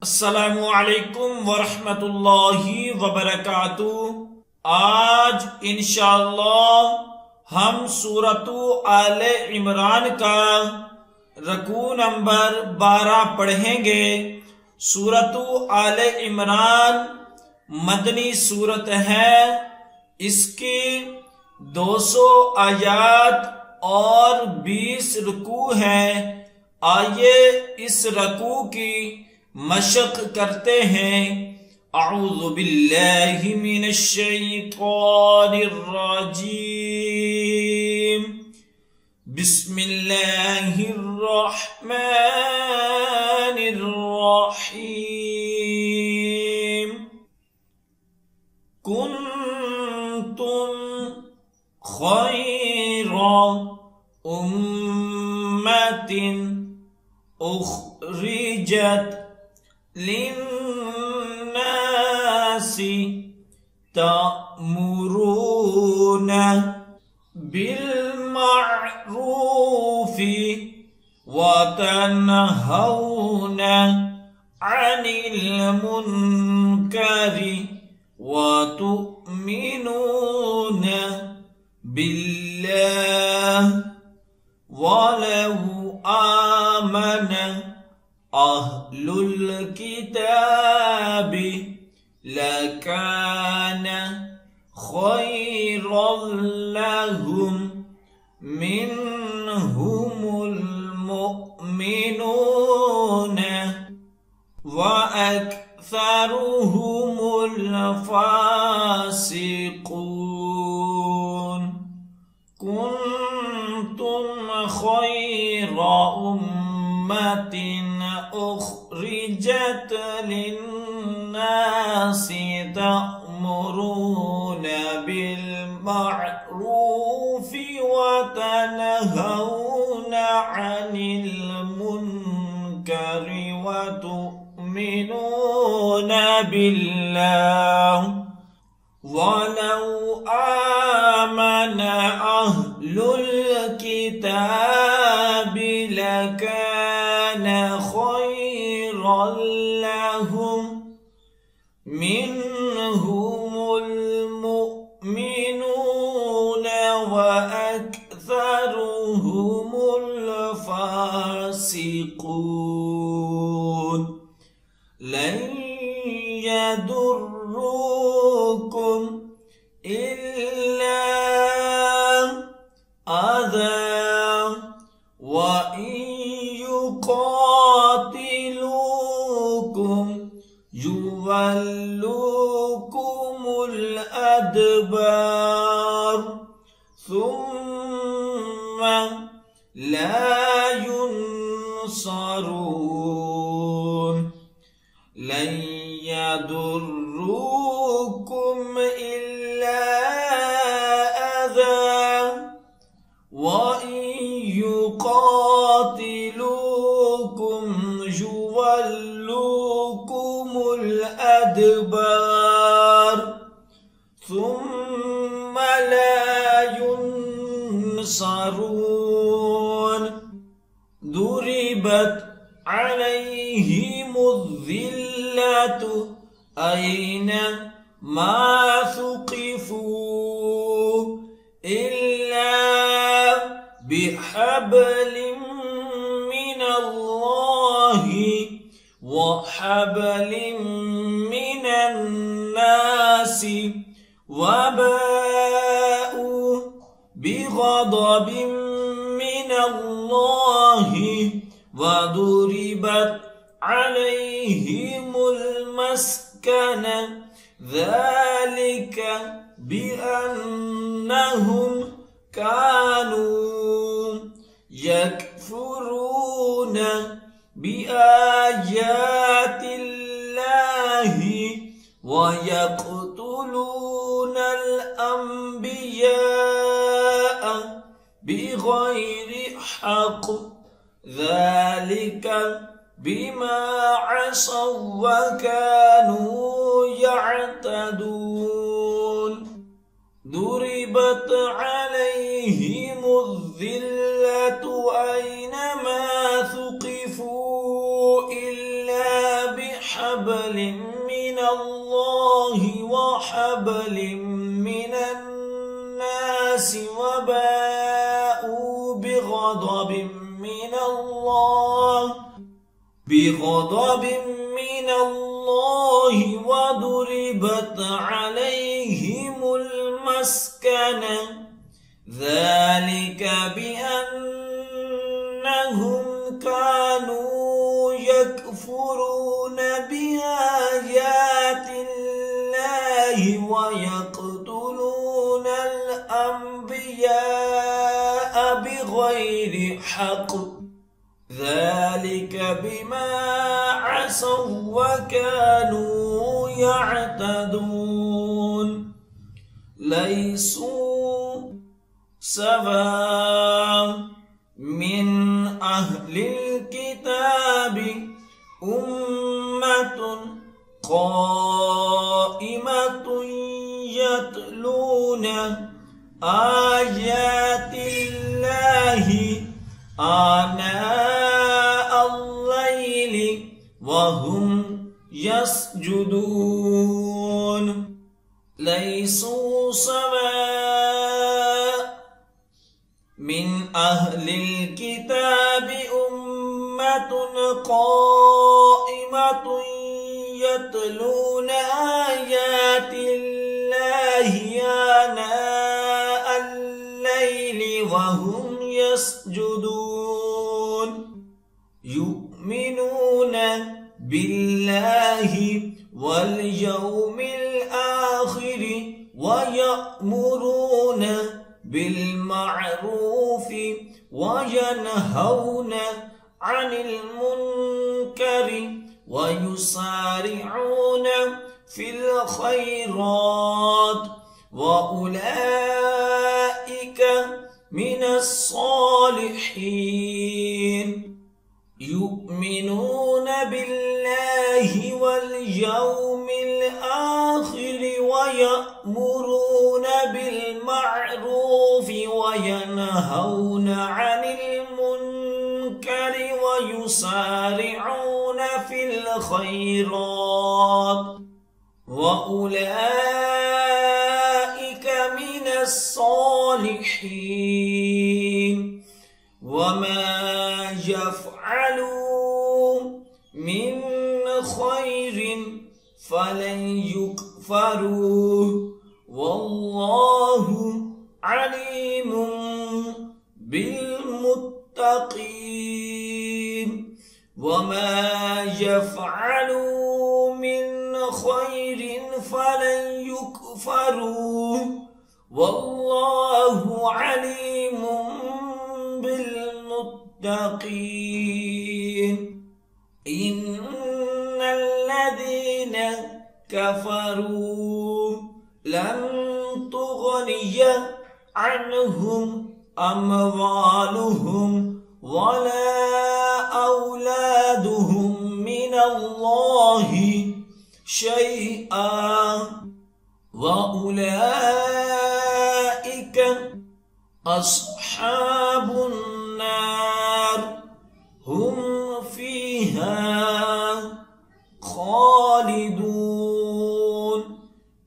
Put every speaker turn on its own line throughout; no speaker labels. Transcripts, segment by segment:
अस्सलामु अलैकुम वरहमतुल्लाहि वबरकातुह। आज इंशाअल्लाह हम सूरतु आले इमरान का रकू नंबर 12 पढ़ेंगे। सूरतु आले इमरान मदनी सूरत है। इसकी 200 आयात और 20 रकू हैं। आइए इस रकू की मशक करते हैं। अऊज़ु बिल्लाहि मिनश शैतानिर रजीम। बिस्मिल्लाहिर रहमानिर रहीम। कुन्तुम खैरा उम्मतिन उखरिजत लिन्नासि तअमुरून बिलमअरूफि व तनहौन अनिल मुनकरि व तु'मिनून बिल्लाह वलहु आमन अहलुल किताबि लकान खैरन लहुम मिनहुमुल मुमिनून व अक्सरुहुमुल फासिकून। कुन्तुम खैरा उम्मतिन उखरिजत लिन्नासि तअमुरून बिलमअरूफि व तनहौन अनिल मुनकरि व तु'मिनून बिल्लाह वलौ आमन अहलुल किताबि लकान खैरन लहुम मिनहुमुल मुमिनून व अक्सरुहुमुल फासिकून। लन यदुर्रुकुम इल्ला अज़ा व युक़ातिलूकुम युवल्लूकुमुल अदबार सुम्मा ला युनसरून। लन यदुर्रुकुम इल्ला अज़ा व युक़ातिलूकुम युवल्लूकुमुल अदबार सुम्मा ला युनसरून। दुरिबत अलैहिमुज़्ज़िल्लतु ऐनमा सुक़िफ़ू इल्ला बिहब्लिम मिनल्लाहि व हब्लिम मिनन्नासि व बाऊ बिग़ज़बिम मिनल्लाहि व दुरिबत अलैहिमुल मस्कना ذلك بأنهم كانوا يكفرون بآيات الله ويقتلون الأنبياء بغير حق ذلك بما عصوا وكانوا يعتدون. ضربت عليهم الذلة أينما ثقفوا إلا بحق حبل من الله وحبل من الناس وباءوا بغضب من الله وضربت عليهم المسكنة ذلك بأنهم كانوا يكفرون بآيات الله ويقتلون الأنبياء بغير حق ذلك بما عصوا وكانوا يعتدون ليسوا سواء من أهل الكتاب أمة قائمة يتلون آيات الله آناء الليل وهم يسجدون ليسوا سواء من أهل الكتاب أمة قائمة يتلون آيات الله آناء الليل وهم يسجدون يؤمنون بالله واليوم الآخر ويأمرون بالمعروف وينهون عن المنكر ويسارعون في الخيرات وأولئك من الصالحين يؤمنون بالله واليوم الآخر ويأمرون بالمعروف وينهون عن المنكر ويسارعون في الخيرات وأولئك من الصالحين وما يفعلوا من خير فلن يكفروه والله عليم بالمتقين وما يفعلوا من خير فلن يكفروه والله عليم بالمتقين إن الذين كفروا لن تغني عنهم أموالهم ولا أولادهم من الله شيئا وأولئك أصحاب النار هم فيها خالدون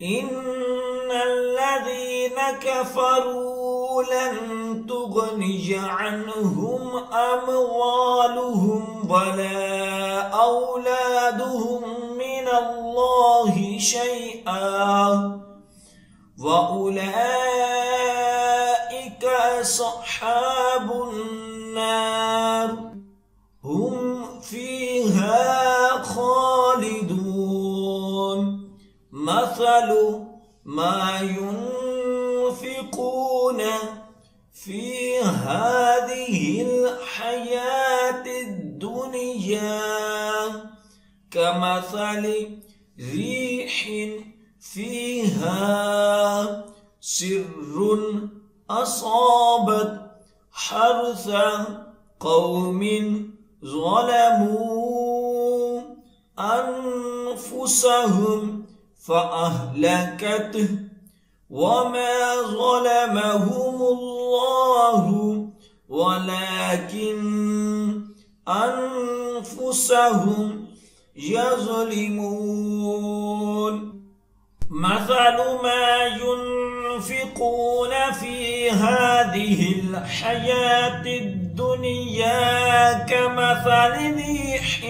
إن الذين كفروا لن تغني عنهم أموالهم ولا أولادهم من الله شيئا وأولئك أصحاب النار هم فيها خالدون مثل ما ينفقون في هذه الحياة الدنيا كمثل ريح فيها سر أصابت حرث قوم ظلموا أنفسهم فأهلكته وما ظلمهم الله ولكن أنفسهم يظلمون مثل ما ينفقون في هذه الحياة الدنيا كمثل ريح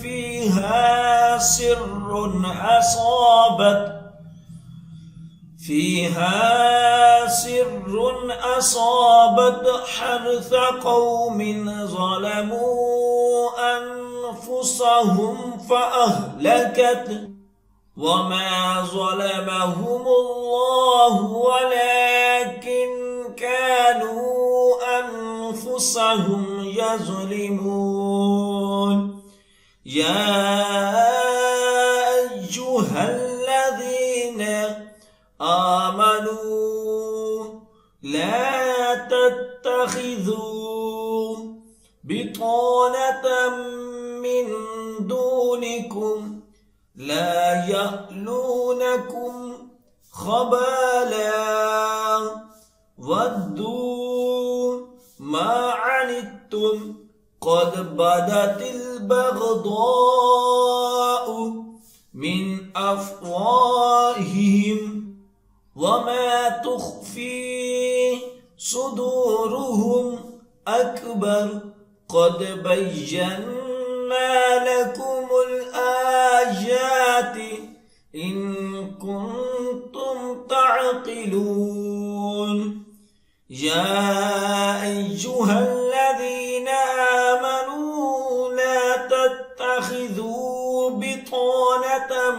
فيها سر أصابت حرث قوم ظلموا أنفسهم فأهلكت وما ظلمهم الله ولكن كانوا أنفسهم يظلمون يا أيها الذين آمنوا لا تتخذوا بطانة من دونكم لا يألونكم خبالا ودوا ما عنتم قد بدت البغضاء من أفواههم وما تخفي صدورهم أكبر قد بينا لكم الآيات إن كنتم تعقلون يا أيها الذين آمنوا لا تتخذوا بطانة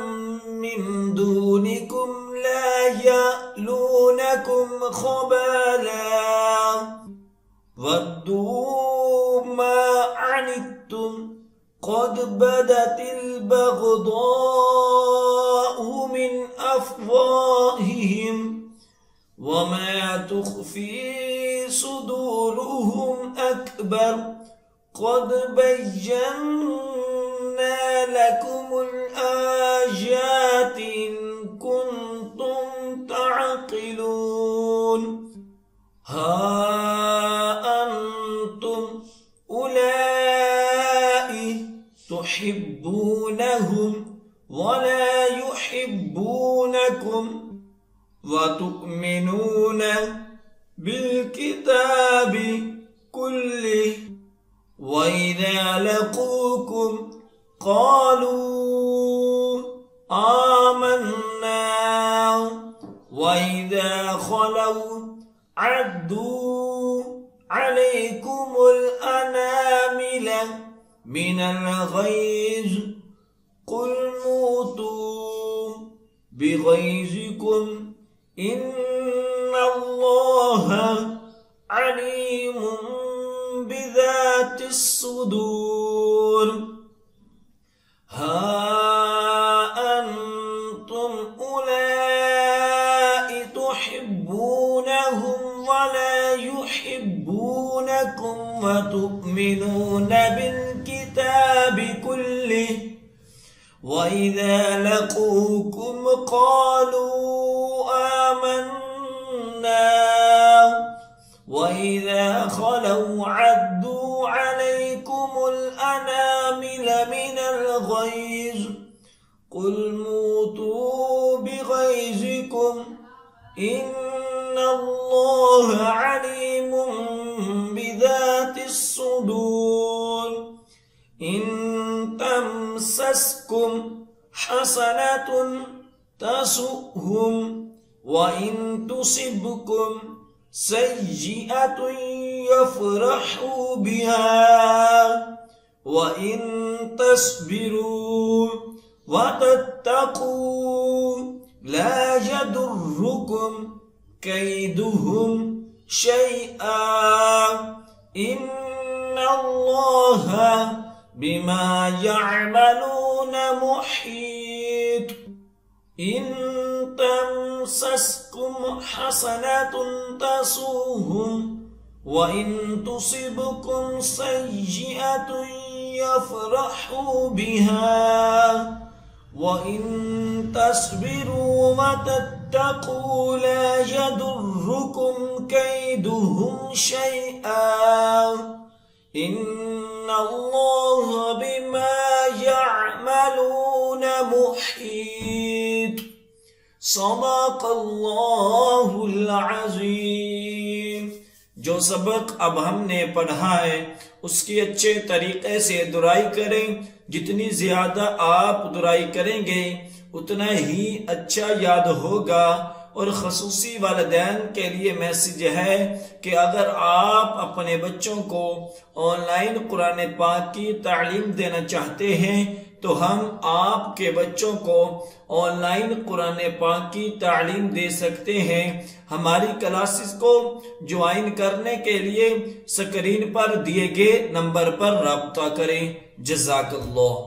من دونكم لا يألونكم خبالا ودوا ما عنتم قد بدت البغضاء من أفواههم وما تخفي صدورهم أكبر قد بينا لكم الآيات إن كنتم تعقلون ها أنتم أولئك تحبونهم ولا يحبونكم وتؤمنون بالكتاب كله وإذا لقوكم قالوا آمنا وإذا خلوا عدوا عليكم الأنامل من الغيظ قل موتوا بغيظكم إن الله عليم بذات الصدور ها أنتم أولئك تحبونهم ولا يحبونكم وتؤمنون بالكتاب كله وإذا لقوكم قالوا آمنا وإذا خلوا عدوا عليكم الأنامل من الغيظ قل موتوا بغيظكم إن الله عليم بذات الصدور إن تمسسكم حسنة تسؤهم وإن تصبكم سيئة يفرحوا بها وإن تصبروا وتتقوا لا يضركم كيدهم شيئا إن الله بما يعملون محيط إن تمسسكم حسنة تسؤهم وإن تصبكم سيئة يفرحوا بها وإن تصبروا وتتقوا لا يضركم كيدهم شيئا إن الله بما يعملون محيط صدق اللہ العظیم۔ جو سبق اب ہم نے پڑھا ہے اس کی اچھے طریقے سے درائی کریں، جتنی زیادہ آپ درائی کریں گے اتنا ہی اچھا یاد ہوگا۔ اور خصوصی والدین کے لیے میسج ہے کہ اگر آپ اپنے بچوں کو آن لائن قرآن پاک کی تعلیم دینا چاہتے ہیں تو ہم آپ کے بچوں کو آن لائن قرآن پاک کی تعلیم دے سکتے ہیں۔ ہماری کلاسز کو جوائن کرنے کے لیے سکرین پر دیے گئے نمبر پر رابطہ کریں۔ جزاک اللہ۔